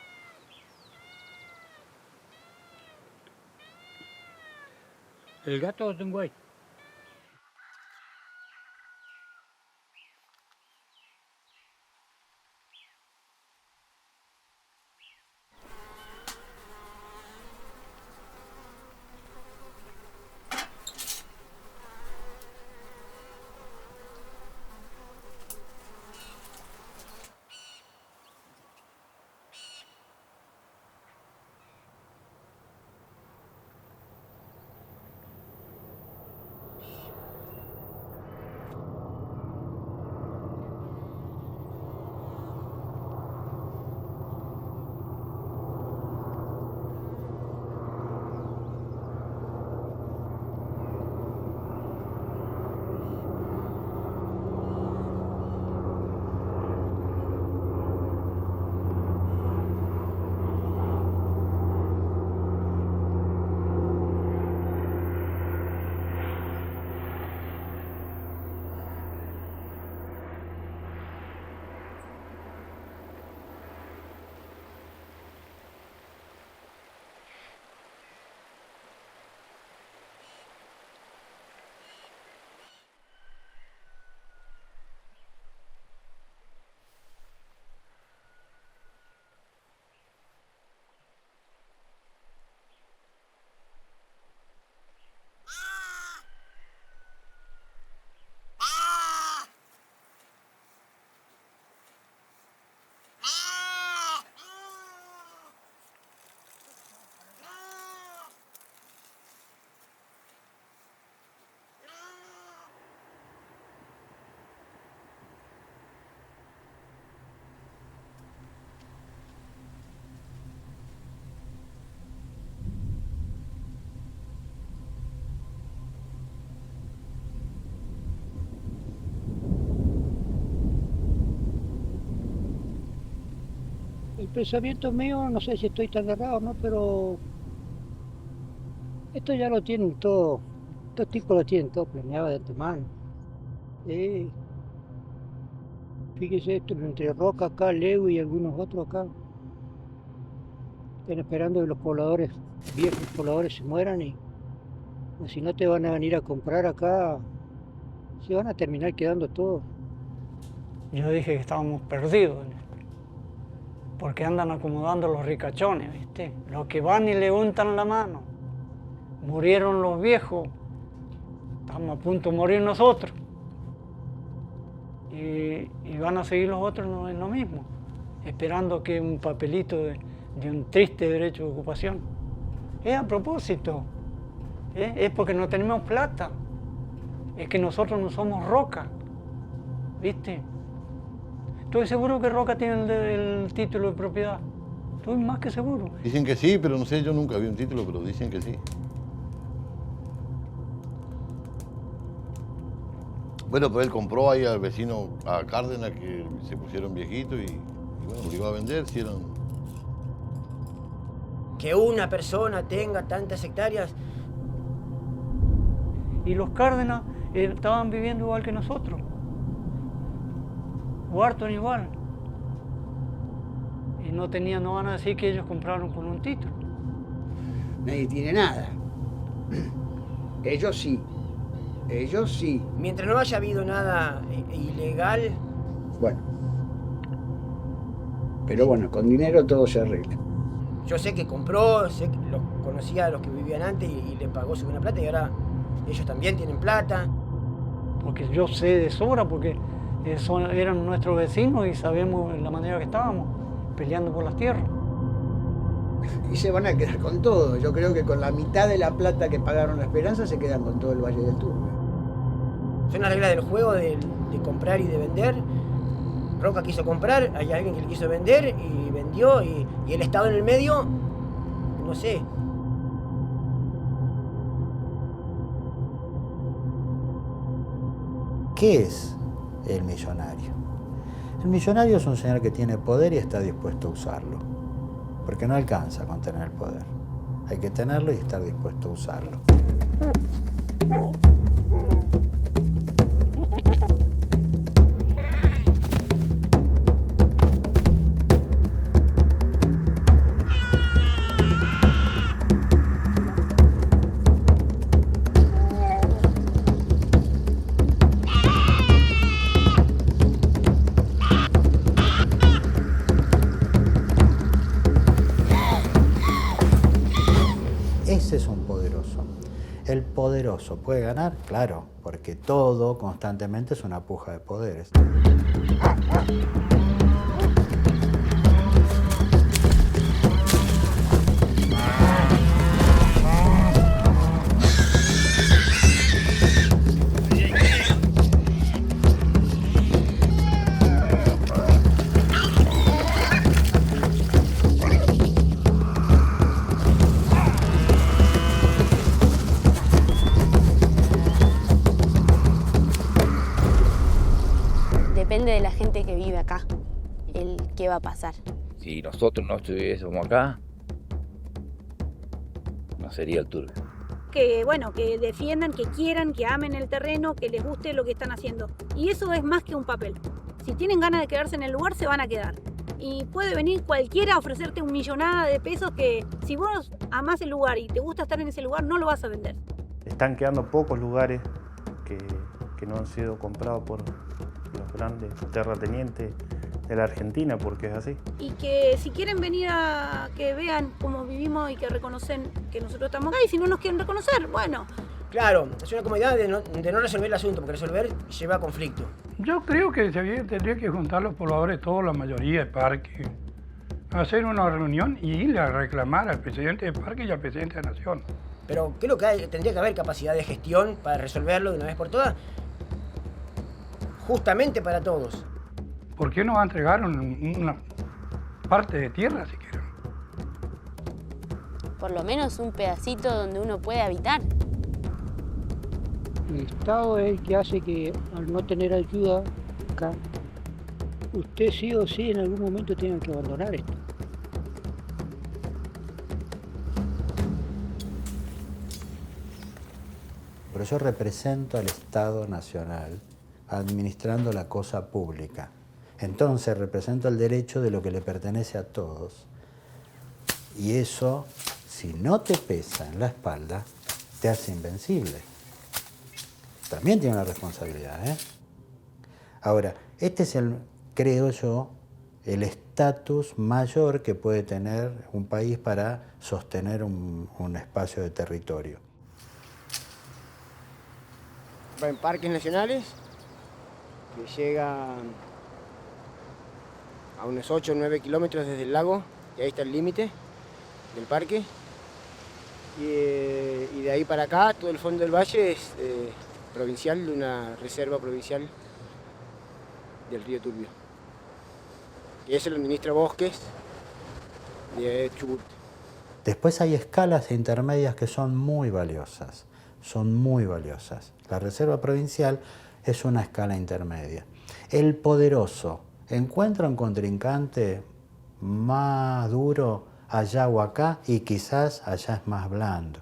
El gato lo tengo ahí. El pensamiento mío, no sé si estoy tan errado o no, pero esto ya lo tienen todo, estos tipos lo tienen todo planeado de antemano. Fíjese esto, entre Roca acá, Leo y algunos otros acá. Están esperando que los pobladores, viejos pobladores se mueran y o si no te van a venir a comprar acá, se van a terminar quedando todos. Yo dije que estábamos perdidos, porque andan acomodando los ricachones, ¿viste? Los que van y levantan la mano. Murieron los viejos, estamos a punto de morir nosotros. Y van a seguir los otros no es lo mismo, esperando que un papelito de un triste derecho de ocupación. Es a propósito, es porque no tenemos plata, es que nosotros no somos Roca, ¿viste? Estoy seguro que Roca tiene el título de propiedad, estoy más que seguro. Dicen que sí, pero no sé, yo nunca vi un título, pero dicen que sí. Bueno, pues él compró ahí al vecino, a Cárdenas, que se pusieron viejitos y bueno, lo iba a vender si eran... Que una persona tenga tantas hectáreas. Y los Cárdenas estaban viviendo igual que nosotros. Wharton igual. Y no van a decir que ellos compraron con un título. Nadie tiene nada. Ellos sí. Ellos sí. Mientras no haya habido nada ilegal. Bueno. Pero bueno, con dinero todo se arregla. Yo sé que compró, sé que los conocía a los que vivían antes y le pagó su buena plata y ahora ellos también tienen plata. Porque yo sé de sobra, porque eran nuestros vecinos y sabemos la manera que estábamos, peleando por las tierras. Y se van a quedar con todo. Yo creo que con la mitad de la plata que pagaron la Esperanza se quedan con todo el Valle del Turbio. Son las reglas del juego de comprar y de vender. Roca quiso comprar, hay alguien que le quiso vender y vendió y el Estado en el medio, no sé. ¿Qué es el millonario? El millonario es un señor que tiene poder y está dispuesto a usarlo, porque no alcanza con tener el poder. Hay que tenerlo y estar dispuesto a usarlo. poderoso puede ganar? Claro, porque todo constantemente es una puja de poderes. Depende de la gente que vive acá, el qué va a pasar. Si nosotros no estuviésemos acá, no sería el Turbio. Que bueno, que defiendan, que quieran, que amen el terreno, que les guste lo que están haciendo. Y eso es más que un papel. Si tienen ganas de quedarse en el lugar, se van a quedar. Y puede venir cualquiera a ofrecerte 1 millonada de pesos que si vos amás el lugar y te gusta estar en ese lugar, no lo vas a vender. Están quedando pocos lugares que no han sido comprados por los grandes terratenientes de la Argentina, porque es así. Y que si quieren venir a que vean cómo vivimos y que reconocen que nosotros estamos acá, y si no nos quieren reconocer, bueno. Claro, es una comodidad de no resolver el asunto, porque resolver lleva a conflicto. Yo creo que tendría que juntar los pobladores, todos, la mayoría del parque, hacer una reunión y ir a reclamar al presidente del parque y al presidente de la nación. Pero creo que tendría que haber capacidad de gestión para resolverlo de una vez por todas, justamente para todos. ¿Por qué no entregaron una parte de tierra siquiera? Por lo menos un pedacito donde uno puede habitar. El Estado es el que hace que, al no tener ayuda acá, usted sí o sí en algún momento tenga que abandonar esto. Pero yo represento al Estado Nacional administrando la cosa pública. Entonces represento el derecho de lo que le pertenece a todos. Y eso, si no te pesa en la espalda, te hace invencible. También tiene una responsabilidad, ¿eh? Ahora, este es creo yo, el estatus mayor que puede tener un país para sostener un espacio de territorio. En parques nacionales, que llegan a unos 8 o 9 kilómetros desde el lago, y ahí está el límite del parque. Y de ahí para acá, todo el fondo del valle es provincial, una reserva provincial del río Turbio. Y eso lo administra Bosques de Chubut. Después hay escalas intermedias que son muy valiosas, La reserva provincial es una escala intermedia. El poderoso encuentra un contrincante más duro allá o acá y quizás allá es más blando.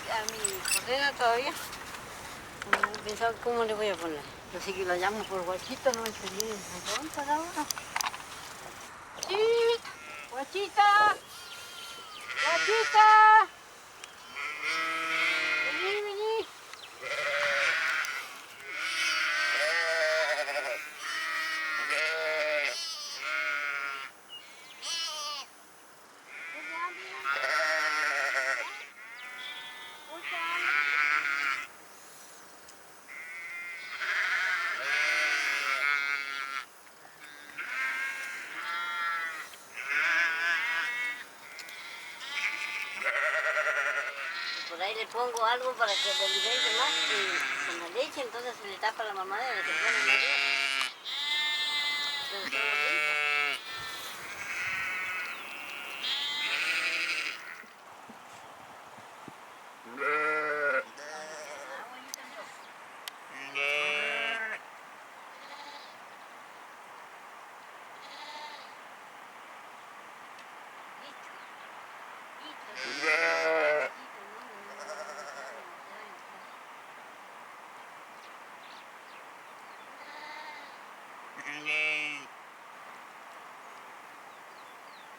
A mi cordera todavía. Pensaba cómo le voy a poner. Así que la llamo por guachito, no entendí. ¿Dónde para ahora? ¡Guachita! ¡Guachita! Vení, vení. Por ahí le pongo algo para que le alimente más con la leche, entonces se le tapa la mamadera que pone María. Entonces está bonito.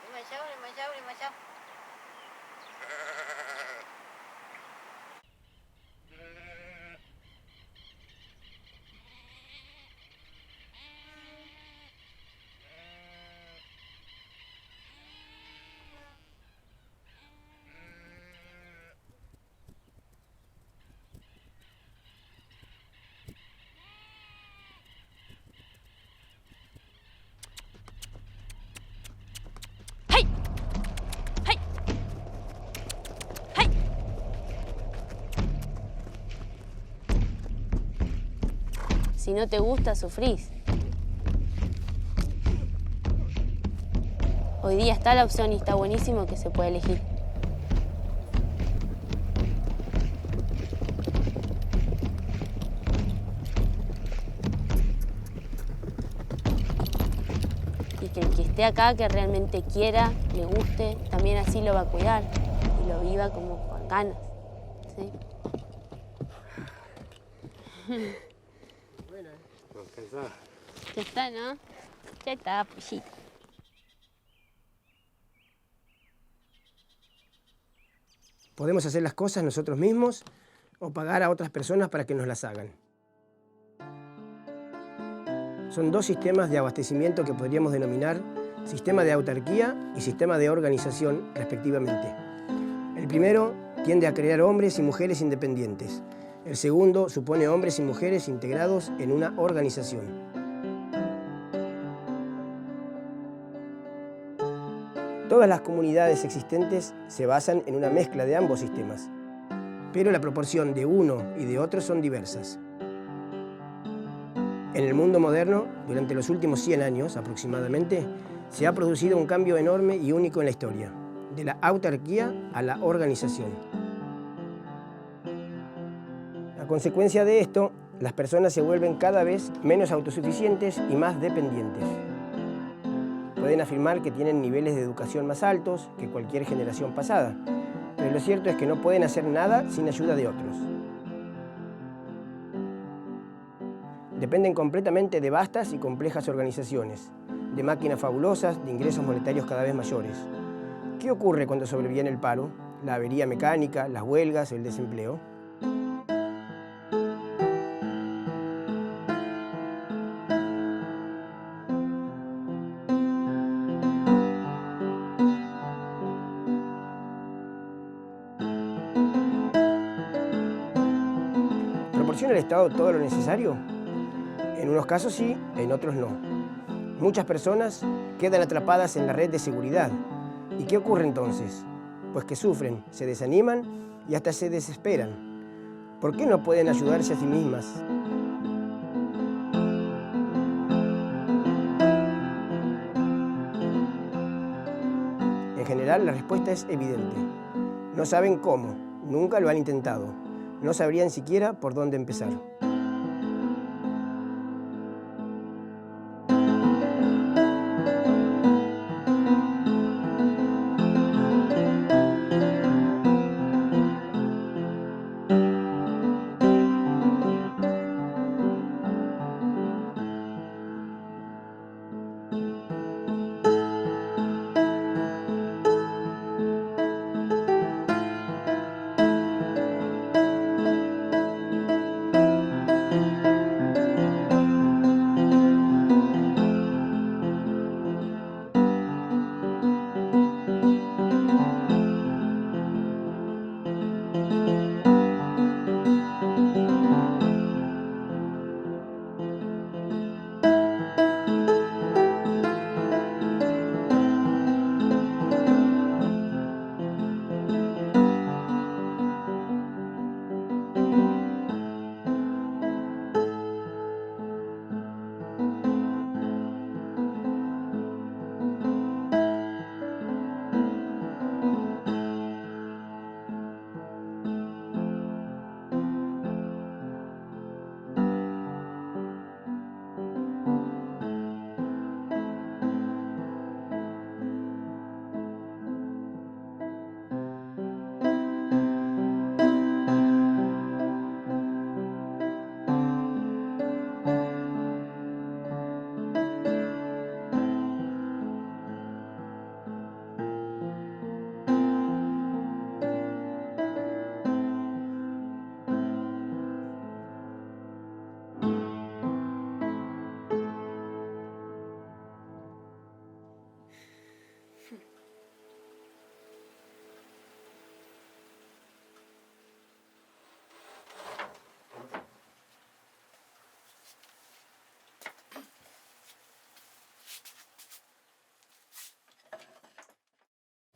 Demasiado. Si no te gusta, sufrís. Hoy día está la opción y está buenísimo que se pueda elegir. Y que el que esté acá, que realmente quiera, le guste, también así lo va a cuidar y lo viva como con ganas. ¿Sí? Ya está, ¿no? Ya está, pollito. Podemos hacer las cosas nosotros mismos o pagar a otras personas para que nos las hagan. Son dos sistemas de abastecimiento que podríamos denominar sistema de autarquía y sistema de organización, respectivamente. El primero tiende a crear hombres y mujeres independientes. El segundo supone hombres y mujeres integrados en una organización. Todas las comunidades existentes se basan en una mezcla de ambos sistemas, pero la proporción de uno y de otro son diversas. En el mundo moderno, durante los últimos 100 años aproximadamente, se ha producido un cambio enorme y único en la historia, de la autarquía a la organización. A consecuencia de esto, las personas se vuelven cada vez menos autosuficientes y más dependientes. Pueden afirmar que tienen niveles de educación más altos que cualquier generación pasada, pero lo cierto es que no pueden hacer nada sin ayuda de otros. Dependen completamente de vastas y complejas organizaciones, de máquinas fabulosas, de ingresos monetarios cada vez mayores. ¿Qué ocurre cuando sobreviene el paro, la avería mecánica, las huelgas, el desempleo? ¿Proporciona el Estado todo lo necesario? En unos casos sí, en otros no. Muchas personas quedan atrapadas en la red de seguridad. ¿Y qué ocurre entonces? Pues que sufren, se desaniman y hasta se desesperan. ¿Por qué no pueden ayudarse a sí mismas? En general, la respuesta es evidente. No saben cómo, nunca lo han intentado. No sabrían siquiera por dónde empezar.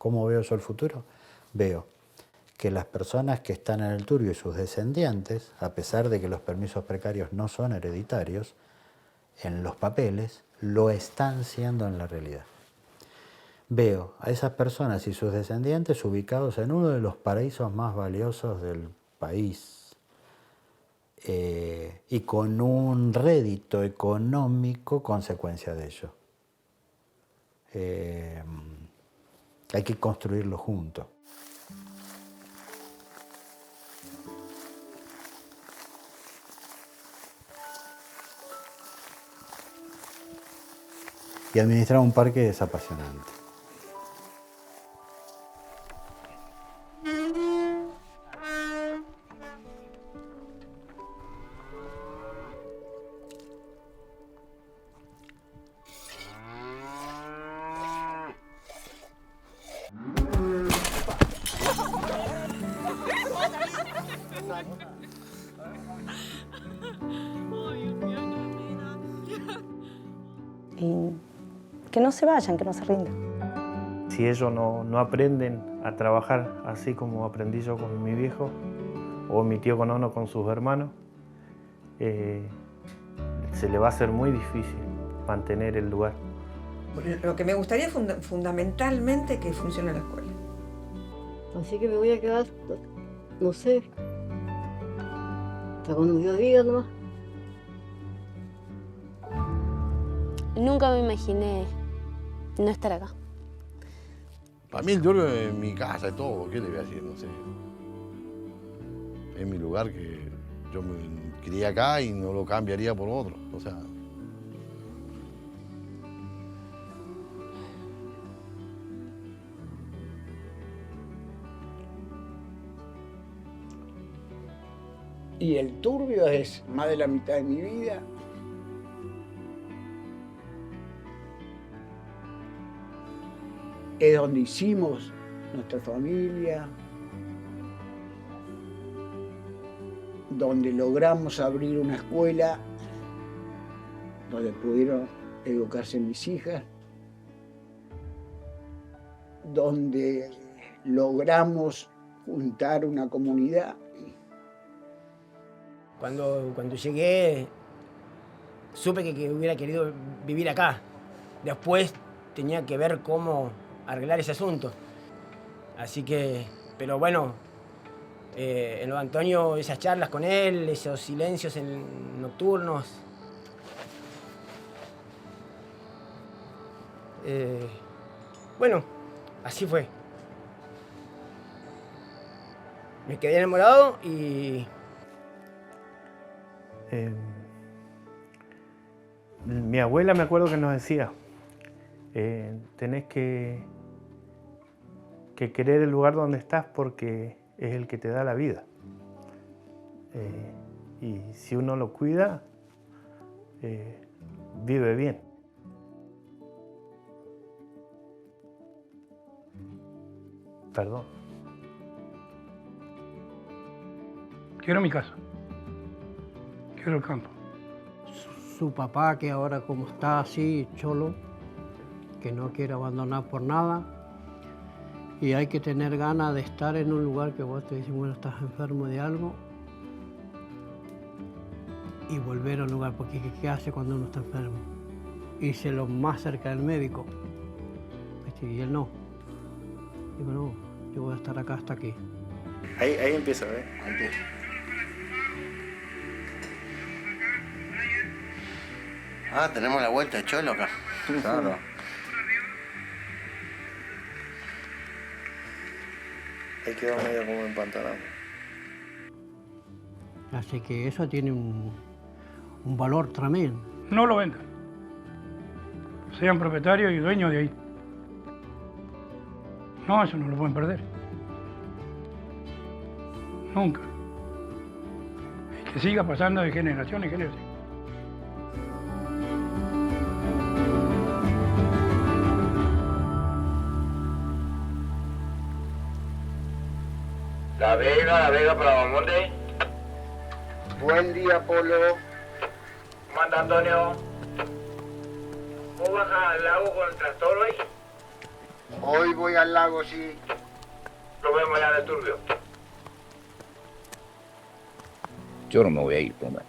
¿Cómo veo yo el futuro? Veo que las personas que están en el turbio y sus descendientes, a pesar de que los permisos precarios no son hereditarios, en los papeles lo están siendo en la realidad. Veo a esas personas y sus descendientes ubicados en uno de los paraísos más valiosos del país y con un rédito económico consecuencia de ello. Hay que construirlo juntos. Y administrar un parque es apasionante. Y que no se vayan, que no se rindan. Si ellos no aprenden a trabajar así como aprendí yo con mi viejo, o mi tío Conono con sus hermanos, se le va a hacer muy difícil mantener el lugar. Lo que me gustaría es fundamentalmente que funcione la escuela. Así que me voy a quedar, no sé, hasta cuando Dios diga nomás. Nunca me imaginé no estar acá. Para mí el turbio es mi casa, es todo. ¿Qué le voy a decir? No sé. Es mi lugar que yo me crié acá y no lo cambiaría por otro. O sea. Y el turbio es más de la mitad de mi vida. Es donde hicimos nuestra familia, donde logramos abrir una escuela, donde pudieron educarse mis hijas, donde logramos juntar una comunidad. Cuando llegué, supe que hubiera querido vivir acá. Después tenía que ver cómo arreglar ese asunto. Así que, pero bueno, en lo de Antonio, esas charlas con él, esos silencios nocturnos. Bueno, así fue. Me quedé enamorado y... Mi abuela me acuerdo que nos decía, tenés que querer el lugar donde estás porque es el que te da la vida. Y si uno lo cuida, vive bien. Perdón. Quiero mi casa. Quiero el campo. Su papá, que ahora como está así, cholo, que no quiere abandonar por nada. Y hay que tener ganas de estar en un lugar que vos te dicen, bueno, estás enfermo de algo. Y volver a un lugar, porque ¿qué hace cuando uno está enfermo? Irse lo más cerca del médico. Y él no. Digo, no, yo voy a estar acá hasta aquí. Ahí empieza, ¿eh? Ah, tenemos la vuelta de Cholo acá. Claro. Ahí quedó medio como empantanado. Así que eso tiene un valor tremendo. No lo vendan. Sean propietarios y dueños de ahí. No, eso no lo pueden perder. Nunca. Y que siga pasando de generación en generación. La Vega para Bamonte. Buen día, Polo. ¿Cómo anda, Antonio? ¿Vos bajas al lago con el tractor hoy? Hoy voy al lago, sí. Nos vemos allá en el Turbio. Yo no me voy a ir, por lo menos.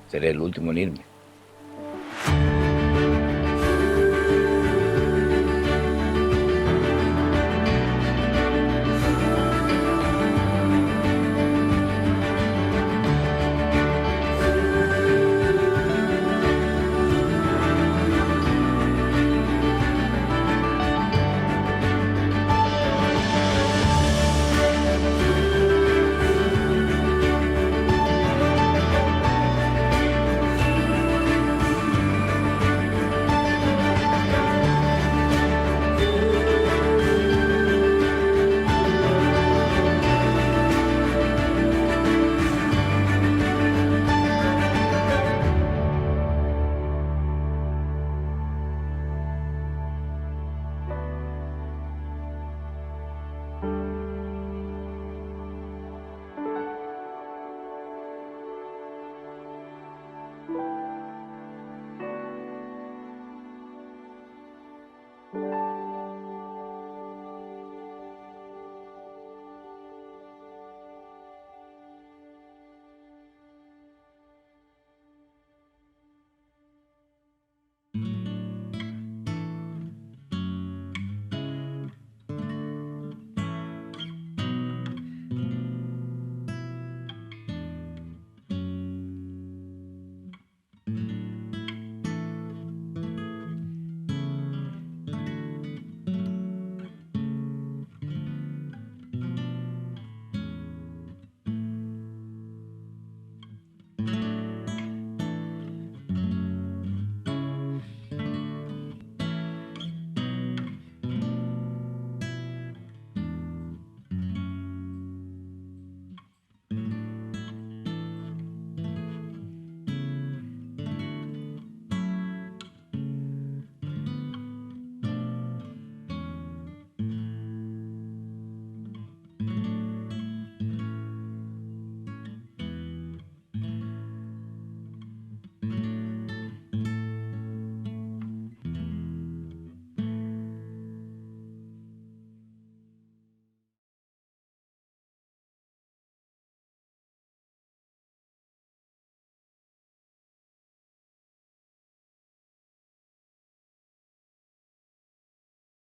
Seré el último en irme.